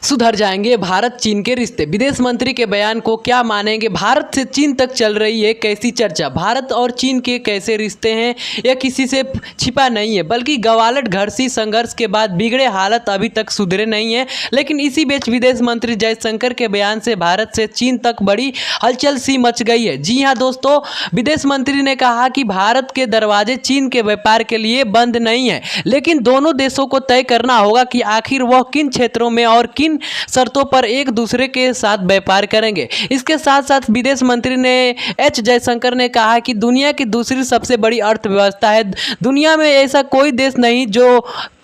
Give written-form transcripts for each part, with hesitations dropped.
सुधर जाएंगे भारत चीन के रिश्ते। विदेश मंत्री के बयान को क्या मानेंगे? भारत से चीन तक चल रही है कैसी चर्चा? भारत और चीन के कैसे रिश्ते हैं यह किसी से छिपा नहीं है, बल्कि गवालट घरसी संघर्ष के बाद बिगड़े हालत अभी तक सुधरे नहीं है। लेकिन इसी बीच विदेश मंत्री जयशंकर के बयान से भारत से चीन तक बड़ी हलचल सी मच गई है। जी हाँ दोस्तों, विदेश मंत्री ने कहा कि भारत के दरवाजे चीन के व्यापार के लिए बंद नहीं है, लेकिन दोनों देशों को तय करना होगा कि आखिर वह किन क्षेत्रों में और किन शर्तों पर एक दूसरे के साथ व्यापार करेंगे। इसके साथ साथ विदेश मंत्री ने जयशंकर ने कहा कि दुनिया की दूसरी सबसे बड़ी अर्थव्यवस्था है। दुनिया में ऐसा कोई देश नहीं जो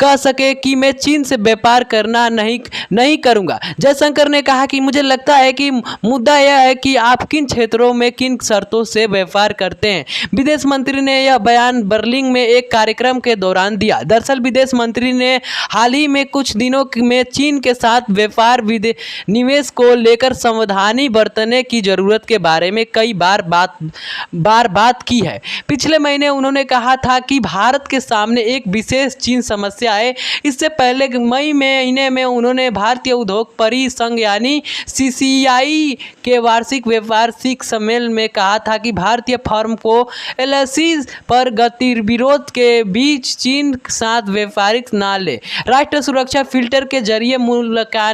कह सके कि मैं चीन से व्यापार करना नहीं करूंगा। जयशंकर ने कहा कि मुझे लगता है कि मुद्दा यह है कि आप किन क्षेत्रों में किन शर्तों से व्यापार करते हैं। विदेश मंत्री ने यह बयान बर्लिन में एक कार्यक्रम के दौरान दिया। दरअसल विदेश मंत्री ने हाल ही में कुछ दिनों में चीन के साथ व्यापार निवेश को लेकर सावधानी बरतने की जरूरत के बारे में कई बार बात की है। पिछले महीने उन्होंने कहा था कि भारत के सामने एक विशेष चीन समस्या है। इससे पहले मई महीने में उन्होंने भारतीय उद्योग परिसंघ यानी CCI के वार्षिक व्यापारिक सम्मेलन में कहा था कि भारतीय फर्म को LSE पर गतिविरोध के बीच चीन के साथ व्यापारिक ना ले राष्ट्रीय सुरक्षा फिल्टर के जरिए मूल्यांकन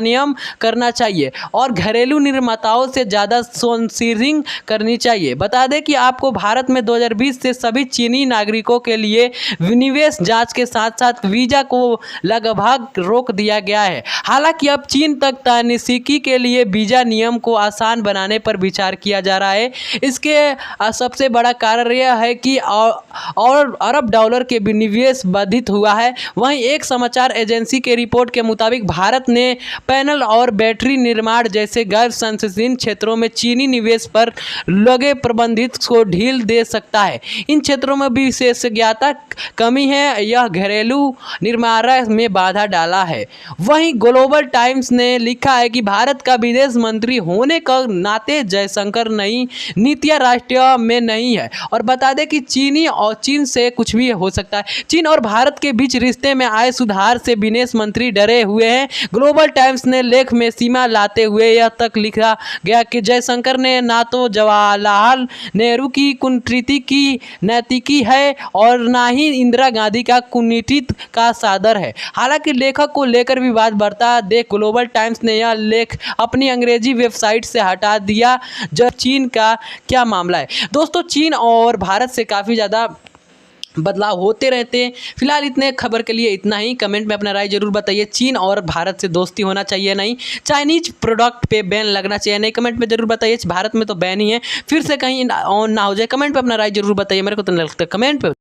करना चाहिए और घरेलू निर्माताओं से ज़्यादा सोर्सिंग करनी चाहिए। बता दें कि आपको भारत में 2020 से सभी चीनी नागरिकों के लिए निवेश जांच के साथ साथ वीज़ा को लगभग रोक दिया गया है। हालांकि अब चीन तक तनिष्की के लिए वीज़ा नियम को आसान बनाने पर विचार किया जा रहा है। इसके सबसे बड़ा कारण यह है कि और अरब डॉलर के निवेश बाधित हुआ है। वहीं एक समाचार एजेंसी के रिपोर्ट के मुताबिक भारत ने पैनल और बैटरी निर्माण जैसे गैर संवेदनशील क्षेत्रों में चीनी निवेश पर लगे प्रतिबंध को ढील दे सकता है। इन क्षेत्रों में भी विशेषज्ञता कमी है, यह घरेलू निर्माण में बाधा डाला है। वहीं ग्लोबल टाइम्स ने लिखा है कि भारत का विदेश मंत्री होने के नाते जयशंकर नई नीतियां राष्ट्रीय में नहीं है और बता दें कि चीन से कुछ भी हो सकता है। चीन और भारत के बीच रिश्ते में आए सुधार से विदेश मंत्री डरे हुए हैं। ग्लोबल टाइम्स ने लेख में सीमा लाते हुए यह तक लिखा गया कि जयशंकर ने ना तो जवाहरलाल नेहरू की कूटनीति की नैतिकी है और ना ही इंदिरा गांधी का कूटनीति का सादर है। हालांकि लेखक को लेकर विवाद बढ़ता देख ग्लोबल टाइम्स ने यह लेख अपनी अंग्रेजी वेबसाइट से हटा दिया। जब चीन का क्या मामला है दोस्तों, चीन और भारत से काफ़ी ज़्यादा बदलाव होते रहते हैं। फिलहाल इतने खबर के लिए इतना ही। कमेंट में अपना राय जरूर बताइए। चीन और भारत से दोस्ती होना चाहिए नहीं, चाइनीज प्रोडक्ट पे बैन लगना चाहिए नहीं, कमेंट में जरूर बताइए। भारत में तो बैन ही है, फिर से कहीं ऑन ना हो जाए। कमेंट पे अपना राय जरूर बताइए। मेरे को तो नहीं लगता कमेंट पे